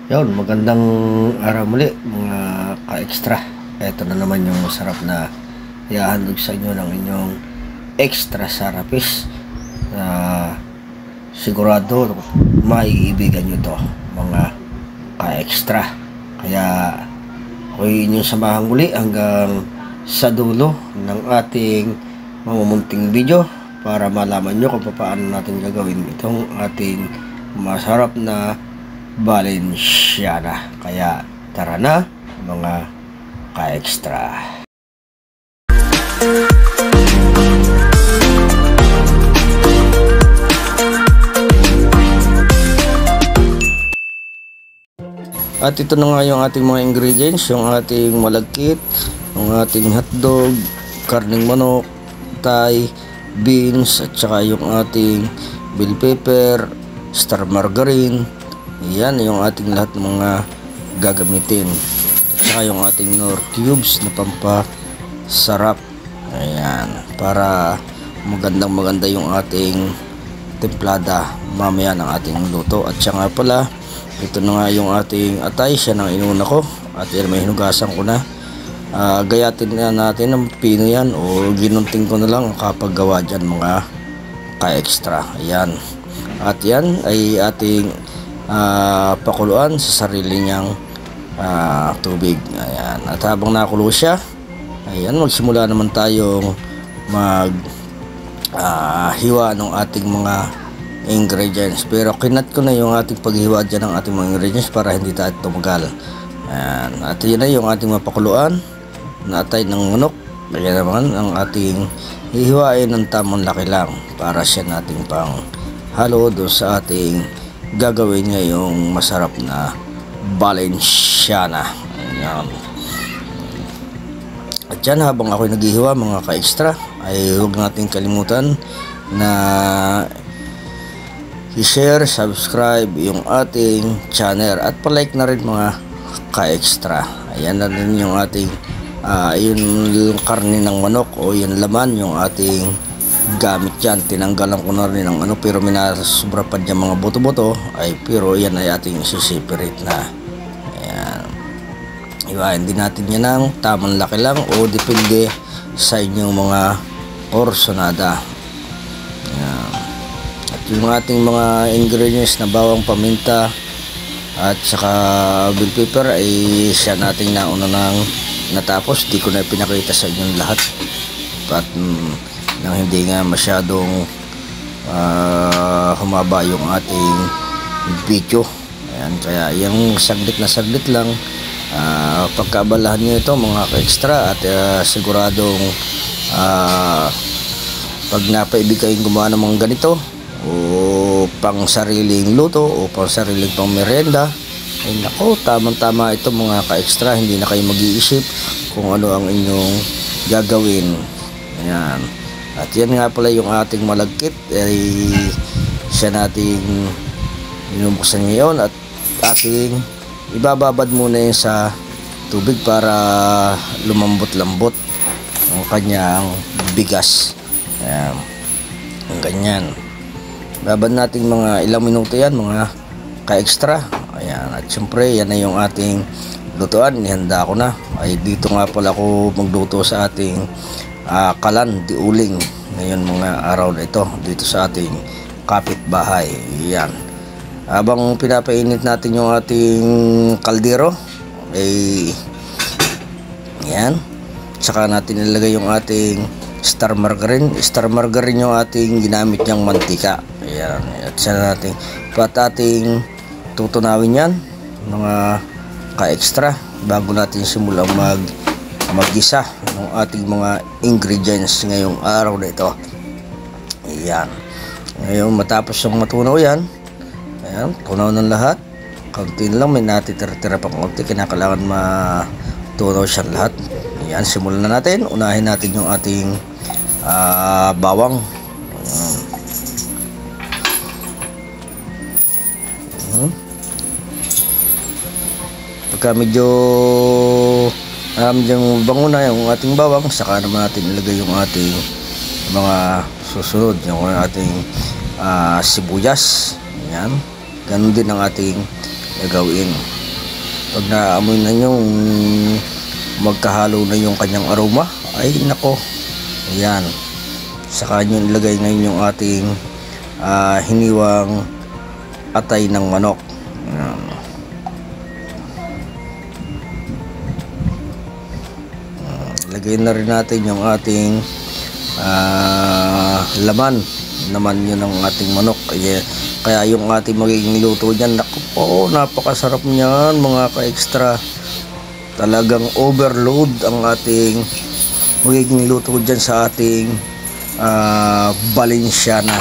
Yun, magandang araw muli mga ka-extra. Ito na naman yung masarap na ihahandog sa inyo ng inyong extra sarapis na sigurado maiibigan nyo to mga ka-extra. Kaya ako'y inyong samahan muli hanggang sa dulo ng ating mamumunting video para malaman nyo kung paano natin gagawin itong ating masarap na Valenciana. Kaya tara na mga ka-extra. At ito na nga yung ating mga ingredients, yung ating malagkit, yung ating hotdog, karning manok, Thai, beans, at saka yung ating bell pepper, star margarine. Yan yung ating lahat ng mga gagamitin. Saka yung ating Knorr cubes na pampasarap. Ayan, para maganda yung ating templada mamaya ng ating luto. At saka pala, ito na nga yung ating atay, siya nang inuna ko. At yan, may hinugasan ko na. Gayatin na natin ng pino yan o ginunting ko na lang kapag gawa dyan mga ka-extra. Ayan. At yan ay ating pakuluan sa sarili niyang tubig. Ayan. At habang nakulo siya, ayan, magsimula naman tayong hiwa ng ating mga ingredients. Pero kinat ko na yung ating paghiwa dyan ng ating mga ingredients para hindi tayo tumagal. Ayan. At yun na yung ating mapakuluan na atay ng manok. Ayan naman ang ating hihiwain ng tamang laki lang para siya nating pang halo doon sa ating gagawin ngayong masarap na Valenciana. Ayan. At yan, habang ako'y naghihiwa mga ka-extra, ay huwag natin kalimutan na i-share, subscribe yung ating channel at palike na rin mga ka-extra. Ayan na rin yung ating yung karne ng manok o yung laman, yung ating gamit yan. Tinanggalan ko na rin ng pero minasubra pa dyan mga buto-buto pero yan ay ating isi-separate na. Ayan, iwain din natin yan ng tamang laki lang o depende sa inyong mga porsonada. Ayan. At yung ating mga ingredients na bawang, paminta at saka bell pepper ay siya nating nauna nang natapos. Di ko na pinakita sa inyong lahat at nang hindi nga masyadong humaba yung ating video. Ayan, kaya yung saglit lang pagkaabalahan nyo ito mga ka-extra at siguradong pag napaibig kayong gumawa ng mga ganito o pang sariling luto o pang sariling pang merienda, ay nako, tamang-tama ito mga ka-extra. Hindi na kayo mag-iisip kung ano ang inyong gagawin. Ayan. At yan nga pala yung ating malagkit ay siya nating binubuksan ngayon at ating ibababad muna yun sa tubig para lumambot-lambot ang kanyang bigas. Ayan. Ang ganyan. Babad natin mga ilang minuto yan mga ka-extra. Ayan. At syempre yan na yung ating lutuan. Ihanda ko na. Ay dito nga pala ako magluto sa ating kalan di uling ngayon mga araw na ito dito sa ating kapitbahay. Yan, habang pinapainit natin yung ating kaldero ay yan, saka natin nilagay yung ating star margarine yung ating ginamit niyang mantika. Ayan. At siya natin ating tutunawin yan mga ka-extra bago natin simulang mag-isa ng ating mga ingredients ngayong araw na ito. Ayan. Ngayon matapos yung matunaw yan, ayan, tunaw ng lahat, kaunti lang, may natitira pa kaunti, kinakailangan matunaw siya lahat. Ayan, simulan na natin. Unahin natin yung ating bawang. Pagka medyo yung bango na yung ating bawang, saka naman natin ilagay yung ating mga susunod, yung ating sibuyas. Ayan. Ganun din ang ating gagawin. Pag naamoy na yung magkahalo na yung kanyang aroma, ay nako, ayan, saka nyo ilagay ngayon yung ating hiniwang atay ng manok. Ayan. Ilagay na rin natin yung ating laman naman yun ng ating manok. Kaya yung ating magiging luto dyan, naku po, napakasarap niyan mga ka-extra. Talagang overload ang ating magiging luto dyan sa ating Valenciana.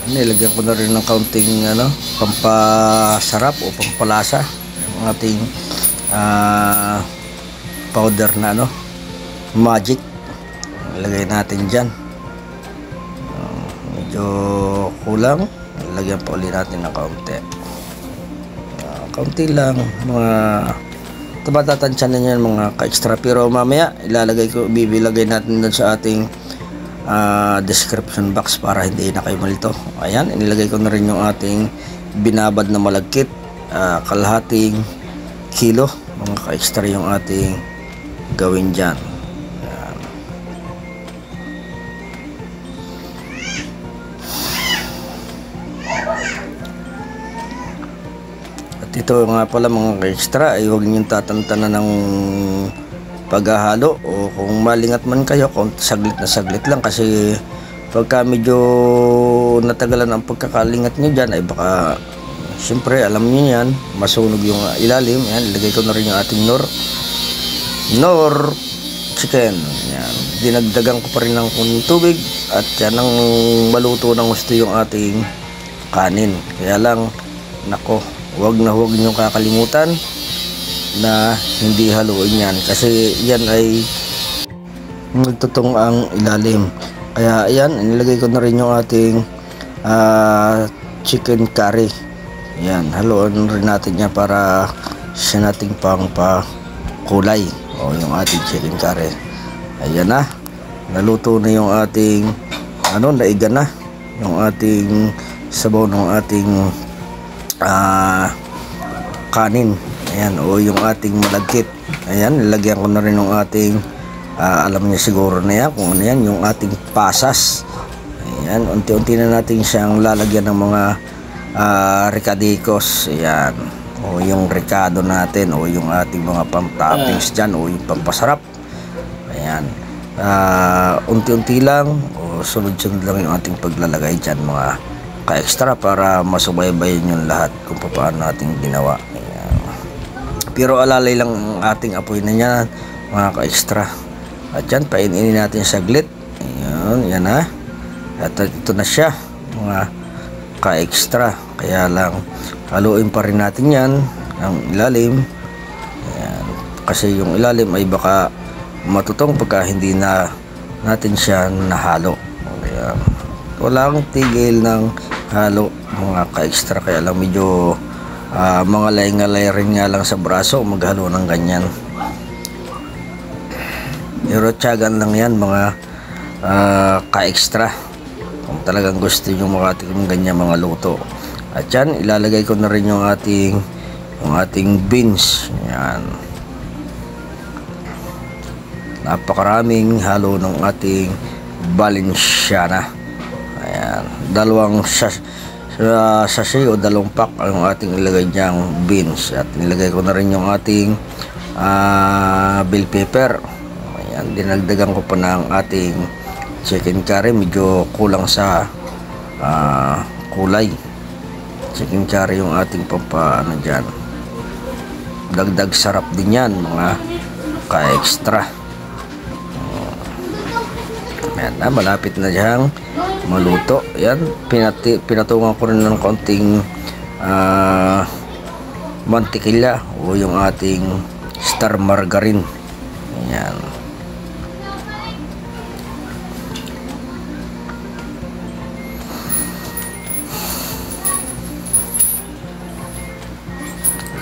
Nilagyan ko na rin ng kaunting pampasarap o pampalasa ang ating powder na magic. Ilagay natin dyan. Medyo kulang, lagyan pa ulit natin ng kaunti lang, mga tabatansya na yan mga ka-extra. Pero mamaya bibilagay natin doon sa ating description box para hindi na kayo malito. Ayan, inilagay ko na rin yung ating binabad na malagkit, kalahating kilo mga ka-extra yung ating gawin dyan. Ayan. At ito nga pala mga ka-extra, ay huwag niyong tatantanan ng paghahalo, o kung malingat man kayo, kung saglit na saglit lang, kasi pagka medyo natagalan ang pagkakalingat nyo dyan, ay baka siyempre alam nyo yan, masunog yung ilalim. Yan, ilagay ko na rin yung ating nor chicken. Yan, dinagdagan ko pa rin ng kunting tubig, at yan ang maluto ng gusto yung ating kanin. Kaya lang, nako, huwag nyo kakalimutan na hindi haluin yan, kasi yan ay nagtutong ang ilalim. Kaya ayan, inilagay ko na rin yung ating chicken curry. Yan, haluan rin natin yan para siya nating pangpakulay, o yung ating chicken curry. Ayan na, naluto na yung ating naiga na yung ating sabaw ng ating kanin. Ayan, o yung ating malagkit. Ayan, nilagyan ko na rin yung ating alam niya siguro na yan kung ano yan, yung ating pasas. Ayan, unti-unti na natin siyang lalagyan ng mga ricadicos. Ayan, o yung ricado natin, o yung ating mga pang-toppings dyan, o yung pampasarap. Ayan, unti-unti lang, o sunod-sunod lang yung ating paglalagay dyan mga ka-extra, para masubaybayin yung lahat kung paano natin ginawa. Pero alalay lang ang ating apoy na yan mga ka-extra. At yan, paininin natin saglit. Ayan, yan na. At ito na siya mga ka-extra. Kaya lang haluin pa rin natin yan ang ilalim. Ayan, kasi yung ilalim ay baka matutong pagka hindi na natin siya nahalo. Kaya walang tigil ng halo mga ka-extra. Kaya lang medyo mga lay-ngalay rin nga lang sa braso maghalo ng ganyan. Pero tiyagan lang yan mga ka-extra kung talagang gusto nyo makatikim ganyan mga luto. At yan, ilalagay ko na rin yung ating beans. Yan, napakaraming halo ng ating Valenciana. Ayan, dalawang sachet o dalawang pack ang ating ilagay niyang beans. At nilagay ko na rin yung ating bell pepper. Ayan, dinagdagan ko pa ng ating chicken curry. Medyo kulang sa kulay. Chicken curry yung ating dyan. Dagdag sarap din yan mga ka-extra. Ayan na, malapit na diyang maluto. Yan, pinatungan ko rin ng konting mantikilya o yung ating star margarine. Yan.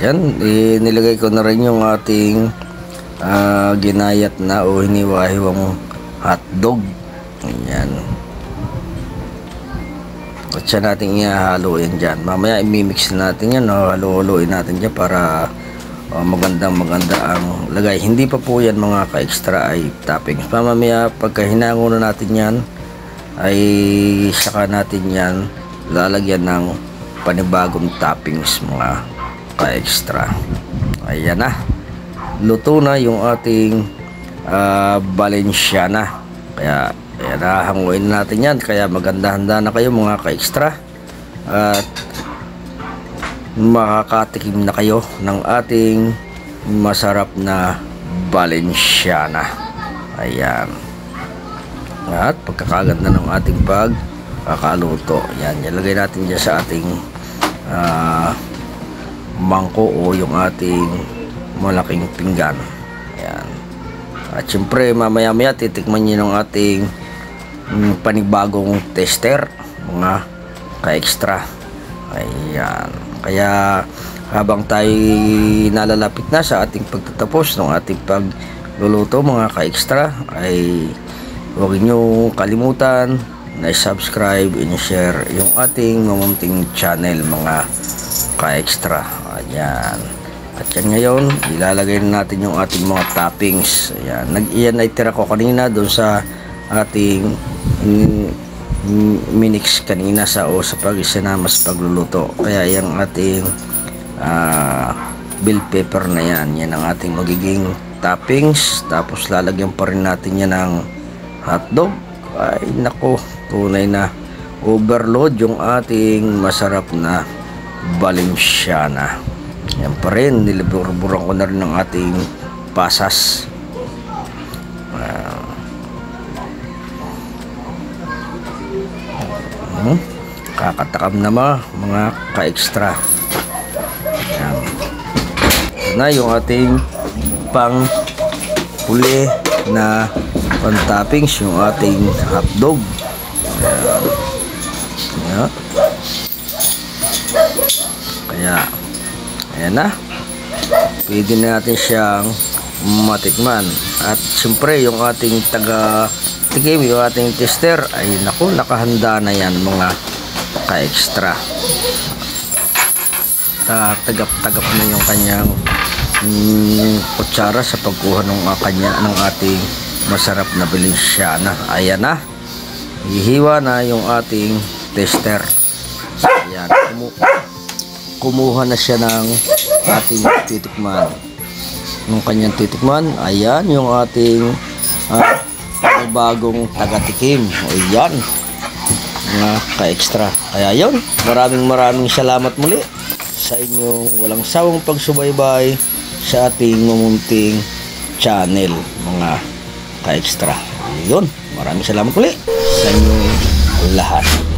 Yan, nilagay ko na rin yung ating ginayat na o hiniwa-hiwang hotdog. Yan. At siya natin ihahaloin dyan. Mamaya imimix natin yan, no? Halo-haloin natin dyan para maganda ang lagay. Hindi pa po yan mga ka-extra ay toppings. Mamaya pagka hinango na natin yan ay saka natin yan lalagyan ng panibagong toppings mga ka-extra. Ayan na, luto na yung ating Valenciana. Kaya hanguin natin yan. Kaya maganda-handa na kayo mga ka-extra at makakatikim na kayo ng ating masarap na Valenciana. Ayan. At pagkakaganda ng ating pagkakaluto, yan, ilagay natin dyan sa ating mangko o yung ating malaking pinggan. Ayan. At syempre mamaya-maya titikman nyo ng ating panibagong tester mga ka-extra. Ayan. Kaya habang tayo nalalapit na sa ating pagtatapos ng ating pagluluto mga ka-extra, ay huwag nyo kalimutan na subscribe and share yung ating mamunting channel mga ka-extra. Ayan. At yan ngayon, ilalagay na natin yung ating mga toppings. Ayan. Iyan ay tira ko kanina doon sa ating minix kanina sa pag-isinama sa pagluluto. Kaya yung ating bell pepper na yan, yan ang ating magiging toppings. Tapos lalagyan pa rin natin yan ng hotdog. Ay nako, tunay na overload yung ating masarap na Valenciana. Yan pa rin, niliburburan ko na rin ng ating pasas. Kakatakam na mga ka-extra. Yan. Ito na yung ating pang huli na pan-toppings, yung ating hotdog. Ayan. Kaya ayan na, pwede na natin siyang matikman. At siyempre yung ating taga-tikim, yung ating tester, ay naku, nakahanda na yan mga ka-extra. Tagap-tagap na yung kanyang kutsara sa pagkuha ng ating masarap na Valenciana. Ayan na, hihiwa na yung ating tester. Ayan, kumuha na siya ng ating titikman. Yung kanyang titikman, ayan yung ating bagong taga-tikim. Ayan mga ka-extra. Kaya yun, maraming salamat muli sa inyong walang sawang pagsubaybay sa ating mamunting channel mga ka-extra. Yun, maraming salamat muli sa inyong lahat.